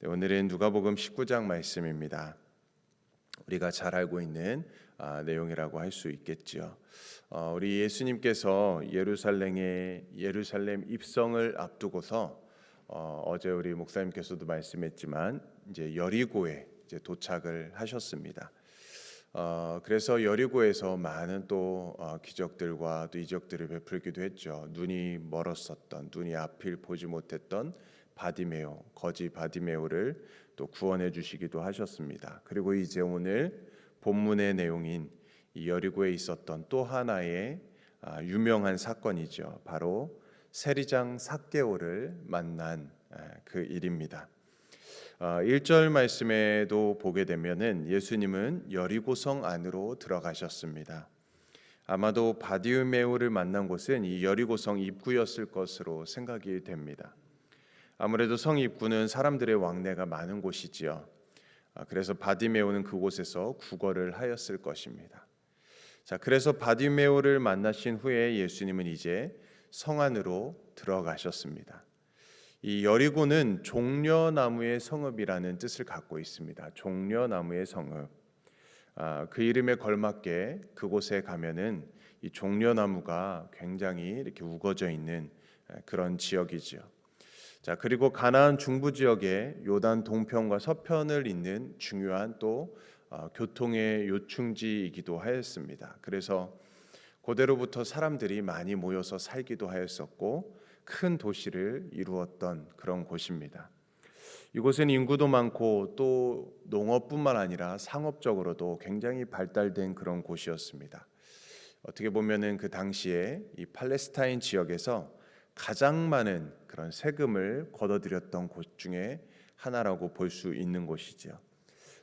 네, 오늘은 누가복음 19장 말씀입니다. 우리가 잘 알고 있는 내용이라고 할 수 있겠지요. 우리 예수님께서 예루살렘 입성을 앞두고서 어제 우리 목사님께서도 말씀했지만 이제 여리고에 이제 도착을 하셨습니다. 그래서 여리고에서 많은 또 기적들과 또 이적들을 베풀기도 했죠. 눈이 멀었었던, 눈이 앞을 보지 못했던 바디메오, 거지 바디메오를 또 구원해 주시기도 하셨습니다. 그리고 이제 오늘 본문의 내용인 이 여리고에 있었던 또 하나의 유명한 사건이죠. 바로 세리장 삭개오를 만난 그 일입니다. 1절 말씀에도 보게 되면은 예수님은 여리고성 안으로 들어가셨습니다. 아마도 바디메오를 만난 곳은 이 여리고성 입구였을 것으로 생각이 됩니다. 아무래도 성 입구는 사람들의 왕래가 많은 곳이지요. 그래서 바디메오는 그곳에서 구걸을 하였을 것입니다. 자, 그래서 바디메오를 만나신 후에 예수님은 이제 성 안으로 들어가셨습니다. 이 여리고는 종려나무의 성읍이라는 뜻을 갖고 있습니다. 종려나무의 성읍. 그 이름에 걸맞게 그곳에 가면은 이 종려나무가 굉장히 이렇게 우거져 있는 그런 지역이지요. 자, 그리고 가나안 중부 지역에 요단 동편과 서편을 잇는 중요한 또 교통의 요충지이기도 하였습니다. 그래서 고대로부터 사람들이 많이 모여서 살기도 하였었고 큰 도시를 이루었던 그런 곳입니다. 이곳은 인구도 많고 또 농업뿐만 아니라 상업적으로도 굉장히 발달된 그런 곳이었습니다. 어떻게 보면은 그 당시에 이 팔레스타인 지역에서 가장 많은 그런 세금을 걷어들였던 곳 중에 하나라고 볼 수 있는 곳이죠.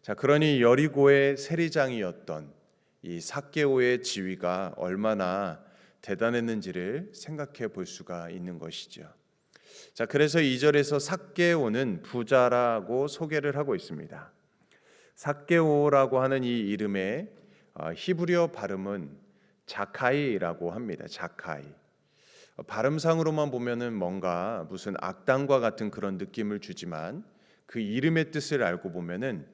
자, 그러니 여리고의 세리장이었던 이 삭개오의 지위가 얼마나 대단했는지를 생각해 볼 수가 있는 것이죠. 자, 그래서 2절에서 삭개오는 부자라고 소개를 하고 있습니다. 삭개오라고 하는 이 이름의 히브리어 발음은 자카이라고 합니다. 자카이. 발음상으로만 보면은 뭔가 무슨 악당과 같은 그런 느낌을 주지만 그 이름의 뜻을 알고 보면은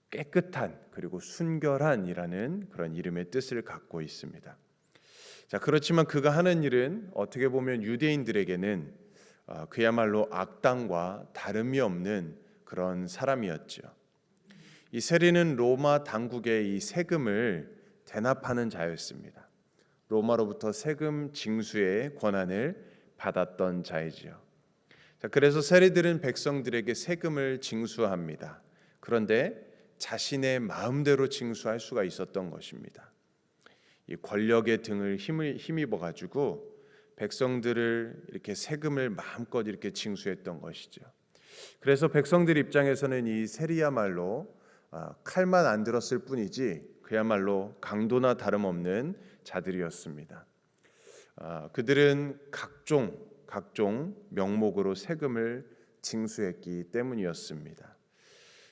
깨끗한 그리고 순결한이라는 그런 이름의 뜻을 갖고 있습니다. 자, 그렇지만 그가 하는 일은 어떻게 보면 유대인들에게는 그야말로 악당과 다름이 없는 그런 사람이었죠. 이 세리는 로마 당국의 이 세금을 대납하는 자였습니다. 로마로부터 세금 징수의 권한을 받았던 자이지요. 자, 그래서 세리들은 백성들에게 세금을 징수합니다. 그런데 자신의 마음대로 징수할 수가 있었던 것입니다. 이 권력의 등을 힘입어 가지고 백성들을 이렇게 세금을 마음껏 이렇게 징수했던 것이죠. 그래서 백성들 입장에서는 이 세리야말로 칼만 안 들었을 뿐이지 그야말로 강도나 다름없는 자들이었습니다. 그들은 각종 명목으로 세금을 징수했기 때문이었습니다.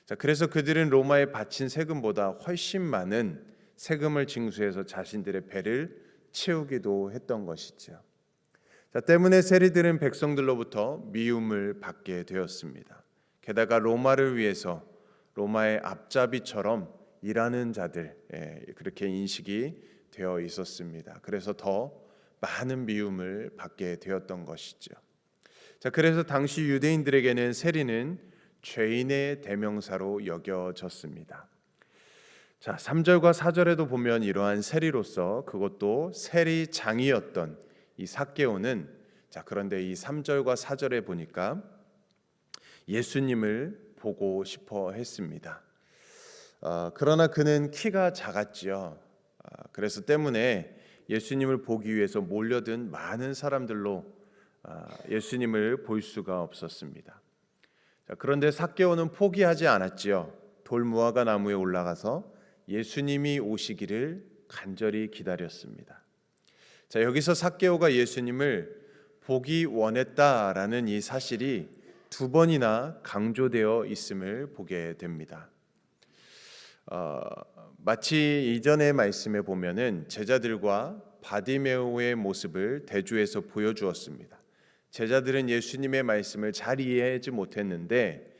자, 그래서 그들은 로마에 바친 세금보다 훨씬 많은 세금을 징수해서 자신들의 배를 채우기도 했던 것이죠. 자, 때문에 세리들은 백성들로부터 미움을 받게 되었습니다. 게다가 로마를 위해서 로마의 앞잡이처럼 일하는 자들, 그렇게 인식이 되어 있었습니다. 그래서 더 많은 미움을 받게 되었던 것이죠. 자, 그래서 당시 유대인들에게는 세리는 죄인의 대명사로 여겨졌습니다. 자, 3절과 4절에도 보면 이러한 세리로서 그것도 세리장이었던 이 삭개오는 그런데 이 3절과 4절에 보니까 예수님을 보고 싶어 했습니다. 그러나 그는 키가 작았지요. 그래서 때문에 예수님을 보기 위해서 몰려든 많은 사람들로 예수님을 볼 수가 없었습니다. 자, 그런데 삭개오는 포기하지 않았지요. 돌무화과 나무에 올라가서 예수님이 오시기를 간절히 기다렸습니다. 자, 여기서 삭개오가 예수님을 보기 원했다라는 이 사실이 두 번이나 강조되어 있음을 보게 됩니다. 마치 이전의 말씀에 보면은 제자들과 바디메오의 모습을 대조해서 보여주었습니다. 제자들은 예수님의 말씀을 잘 이해하지 못했는데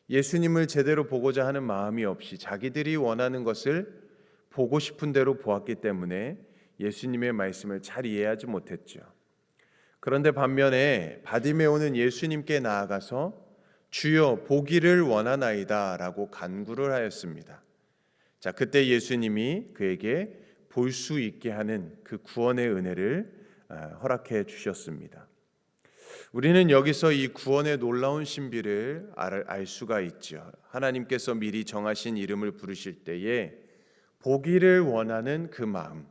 예수님을 제대로 보고자 하는 마음이 없이 자기들이 원하는 것을 보고 싶은 대로 보았기 때문에 예수님의 말씀을 잘 이해하지 못했죠. 그런데 반면에 바디메오는 예수님께 나아가서 주여 보기를 원하나이다라고 간구를 하였습니다. 자, 그때 예수님이 그에게 볼 수 있게 하는 그 구원의 은혜를 허락해 주셨습니다. 우리는 여기서 이 구원의 놀라운 신비를 알 수가 있죠. 하나님께서 미리 정하신 이름을 부르실 때에 보기를 원하는 그 마음,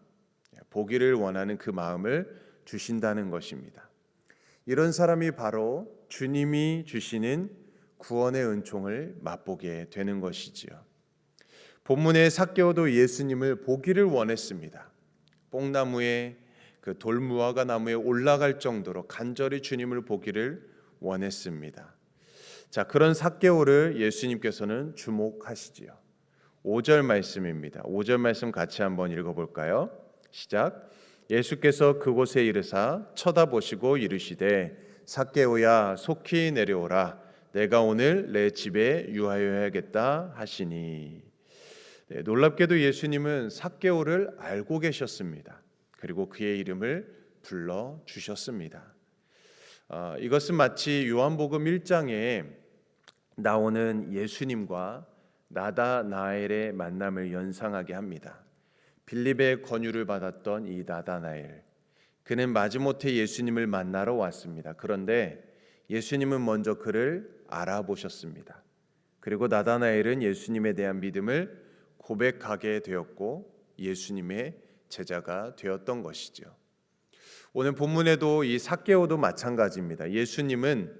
보기를 원하는 그 마음을 주신다는 것입니다. 이런 사람이 바로 주님이 주시는 구원의 은총을 맛보게 되는 것이지요. 본문의 삭개오도 예수님을 보기를 원했습니다. 뽕나무에 그 돌무화과 나무에 올라갈 정도로 간절히 주님을 보기를 원했습니다. 자, 그런 삭개오를 예수님께서는 주목하시지요. 5절 말씀입니다. 5절 말씀 같이 한번 읽어볼까요? 시작. 예수께서 그곳에 이르사 쳐다보시고 이르시되 삭개오야 속히 내려오라 내가 오늘 내 집에 유하여야겠다 하시니. 네, 놀랍게도 예수님은 삭개오를 알고 계셨습니다. 그리고 그의 이름을 불러 주셨습니다. 이것은 마치 요한복음 1장에 나오는 예수님과 나다나엘의 만남을 연상하게 합니다. 빌립의 권유를 받았던 이 나다나엘, 그는 마지못해 예수님을 만나러 왔습니다. 그런데 예수님은 먼저 그를 알아보셨습니다. 그리고 나다나엘은 예수님에 대한 믿음을 고백하게 되었고 예수님의 제자가 되었던 것이죠. 오늘 본문에도 이 삭개오도 마찬가지입니다. 예수님은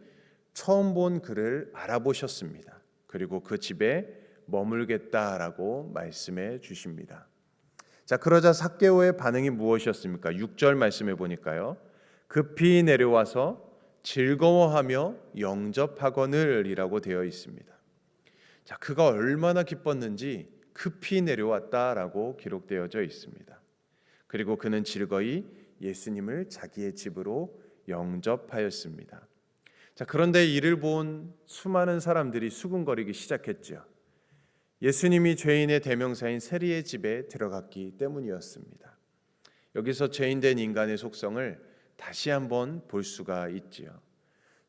처음 본 그를 알아보셨습니다. 그리고 그 집에 머물겠다라고 말씀해 주십니다. 자, 그러자 삭개오의 반응이 무엇이었습니까? 6절 말씀해 보니까요. 급히 내려와서 즐거워하며 영접하거늘이라고 되어 있습니다. 자, 그가 얼마나 기뻤는지 급히 내려왔다라고 기록되어져 있습니다. 그리고 그는 즐거이 예수님을 자기의 집으로 영접하였습니다. 자, 그런데 이를 본 수많은 사람들이 수군거리기 시작했죠. 예수님이 죄인의 대명사인 세리의 집에 들어갔기 때문이었습니다. 여기서 죄인된 인간의 속성을 다시 한번 볼 수가 있지요.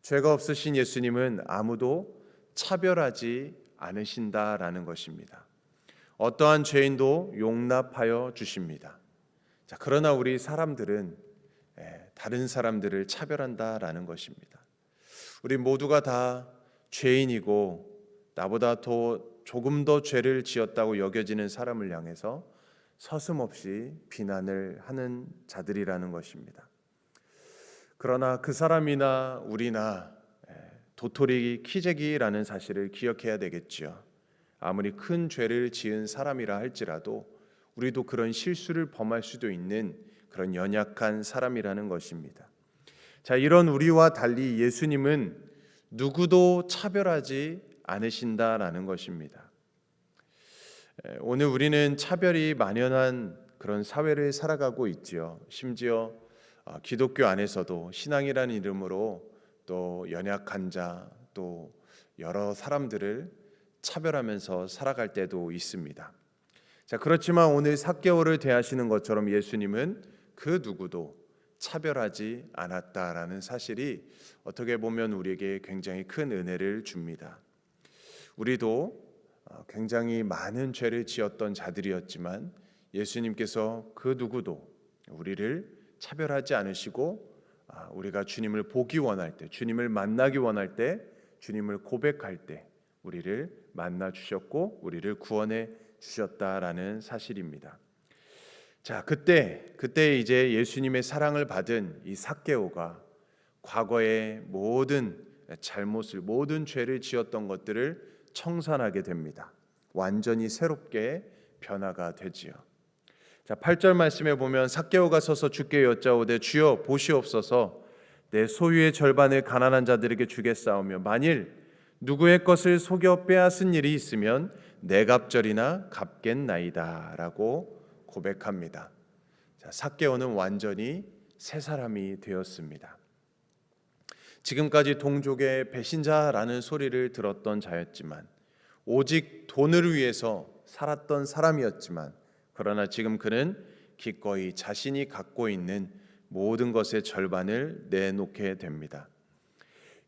죄가 없으신 예수님은 아무도 차별하지 않으신다라는 것입니다. 어떠한 죄인도 용납하여 주십니다. 자, 그러나 우리 사람들은 다른 사람들을 차별한다라는 것입니다. 우리 모두가 다 죄인이고 나보다 조금 더 죄를 지었다고 여겨지는 사람을 향해서 서슴없이 비난을 하는 자들이라는 것입니다. 그러나 그 사람이나 우리나 도토리 키재기라는 사실을 기억해야 되겠죠. 아무리 큰 죄를 지은 사람이라 할지라도 우리도 그런 실수를 범할 수도 있는 그런 연약한 사람이라는 것입니다. 자, 이런 우리와 달리 예수님은 누구도 차별하지 않으신다라는 것입니다. 오늘 우리는 차별이 만연한 그런 사회를 살아가고 있지요. 심지어 기독교 안에서도 신앙이라는 이름으로 또 연약한 자, 또 여러 사람들을 차별하면서 살아갈 때도 있습니다. 자, 그렇지만 오늘 삭개오를 대하시는 것처럼 예수님은 그 누구도 차별하지 않았다라는 사실이 어떻게 보면 우리에게 굉장히 큰 은혜를 줍니다. 우리도 굉장히 많은 죄를 지었던 자들이었지만 예수님께서 그 누구도 우리를 차별하지 않으시고 우리가 주님을 보기 원할 때, 주님을 만나기 원할 때, 주님을 고백할 때 우리를 만나 주셨고 우리를 구원해 주셨다라는 사실입니다. 자, 그때 이제 예수님의 사랑을 받은 이 삭개오가 과거의 모든 잘못을, 모든 죄를 지었던 것들을 청산하게 됩니다. 완전히 새롭게 변화가 되지요. 자, 8절 말씀에 보면 삭개오가 서서 주께 여짜오되 주여 보시옵소서 내 소유의 절반을 가난한 자들에게 주겠사오며 만일 누구의 것을 속여 빼앗은 일이 있으면 내 갑절이나 갚겠나이다라고 고백합니다. 자, 삭개오는 완전히 새 사람이 되었습니다. 지금까지 동족의 배신자라는 소리를 들었던 자였지만 오직 돈을 위해서 살았던 사람이었지만 그러나 지금 그는 기꺼이 자신이 갖고 있는 모든 것의 절반을 내놓게 됩니다.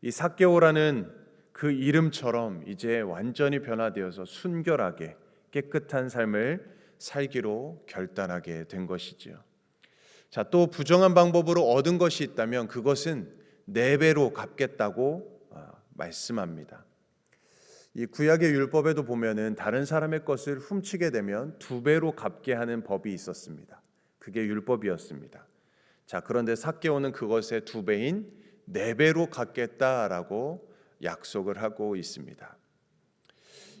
이 삭개오라는 그 이름처럼 이제 완전히 변화되어서 순결하게 깨끗한 삶을 살기로 결단하게 된 것이지요. 자, 또 부정한 방법으로 얻은 것이 있다면 그것은 4배로 갚겠다고 말씀합니다. 이 구약의 율법에도 보면은 다른 사람의 것을 훔치게 되면 2배로 갚게 하는 법이 있었습니다. 그게 율법이었습니다. 자, 그런데 삭개오는 그것의 2배인 4배로 갚겠다라고 약속을 하고 있습니다.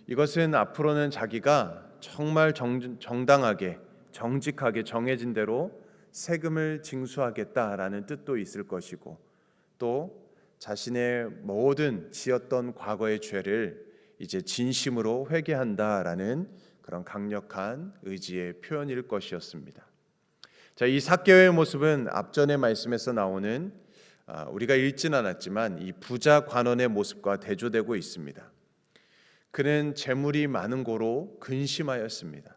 이것은 앞으로는 자기가 정말 정당하게 정직하게 정해진 대로 세금을 징수하겠다라는 뜻도 있을 것이고 또 자신의 모든 지었던 과거의 죄를 이제 진심으로 회개한다라는 그런 강력한 의지의 표현일 것이었습니다. 자, 이 삭개오의 모습은 앞전의 말씀에서 나오는 우리가 읽진 않았지만 이 부자 관원의 모습과 대조되고 있습니다. 그는 재물이 많은 고로 근심하였습니다.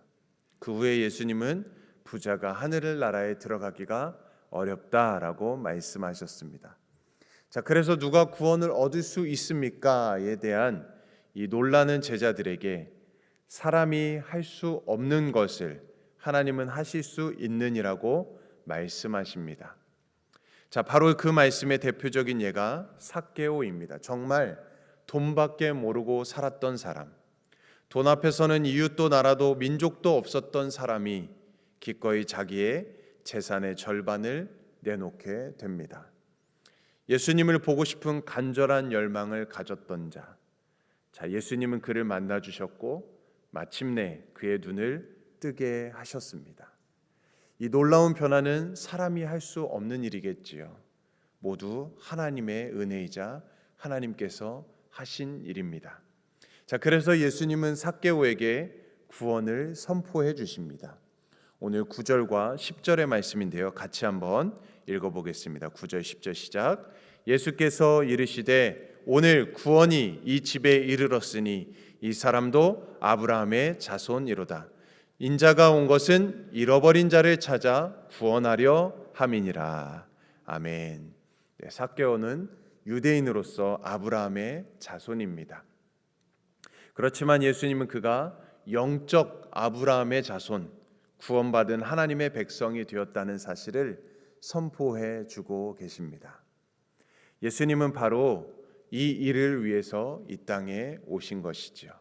그 후에 예수님은 부자가 하늘 나라에 들어가기가 어렵다라고 말씀하셨습니다. 자, 그래서 누가 구원을 얻을 수 있습니까에 대한 이 놀라는 제자들에게 사람이 할 수 없는 것을 하나님은 하실 수 있느니라고 말씀하십니다. 자, 바로 그 말씀의 대표적인 예가 삭개오입니다. 정말 돈밖에 모르고 살았던 사람, 돈 앞에서는 이웃도 나라도 민족도 없었던 사람이 기꺼이 자기의 재산의 절반을 내놓게 됩니다. 예수님을 보고 싶은 간절한 열망을 가졌던 자, 예수님은 그를 만나 주셨고 마침내 그의 눈을 뜨게 하셨습니다. 이 놀라운 변화는 사람이 할 수 없는 일이겠지요. 모두 하나님의 은혜이자 하나님께서 하신 일입니다. 자, 그래서 예수님은 삭개오에게 구원을 선포해 주십니다. 오늘 9절과 10절의 말씀인데요. 같이 한번 읽어보겠습니다. 9절 10절 시작. 예수께서 이르시되 오늘 구원이 이 집에 이르렀으니 이 사람도 아브라함의 자손이로다. 인자가 온 것은 잃어버린 자를 찾아 구원하려 함이니라. 아멘. 네, 삭개오는 유대인으로서 아브라함의 자손입니다. 그렇지만 예수님은 그가 영적 아브라함의 자손, 구원받은 하나님의 백성이 되었다는 사실을 선포해 주고 계십니다. 예수님은 바로 이 일을 위해서 이 땅에 오신 것이지요.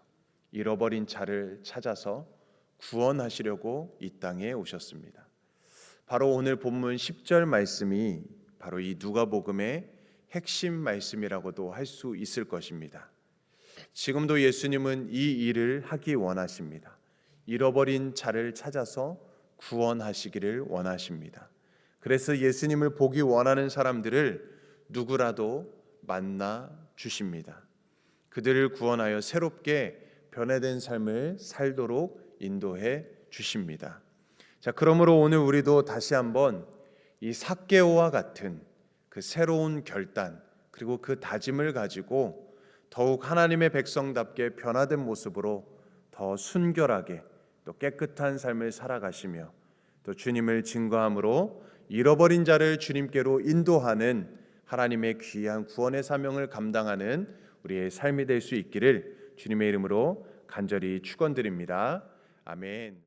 잃어버린 자를 찾아서 구원하시려고 이 땅에 오셨습니다. 바로 오늘 본문 10절 말씀이 바로 이 누가복음의 핵심 말씀이라고도 할 수 있을 것입니다. 지금도 예수님은 이 일을 하기 원하십니다. 잃어버린 자를 찾아서 구원하시기를 원하십니다. 그래서 예수님을 보기 원하는 사람들을 누구라도 만나 주십니다. 그들을 구원하여 새롭게 변화된 삶을 살도록 인도해 주십니다. 자, 그러므로 오늘 우리도 다시 한번 이 삭개오와 같은 그 새로운 결단 그리고 그 다짐을 가지고 더욱 하나님의 백성답게 변화된 모습으로 더 순결하게 또 깨끗한 삶을 살아가시며 또 주님을 증거함으로 잃어버린 자를 주님께로 인도하는 하나님의 귀한 구원의 사명을 감당하는 우리의 삶이 될 수 있기를 주님의 이름으로 간절히 축원드립니다. 아멘.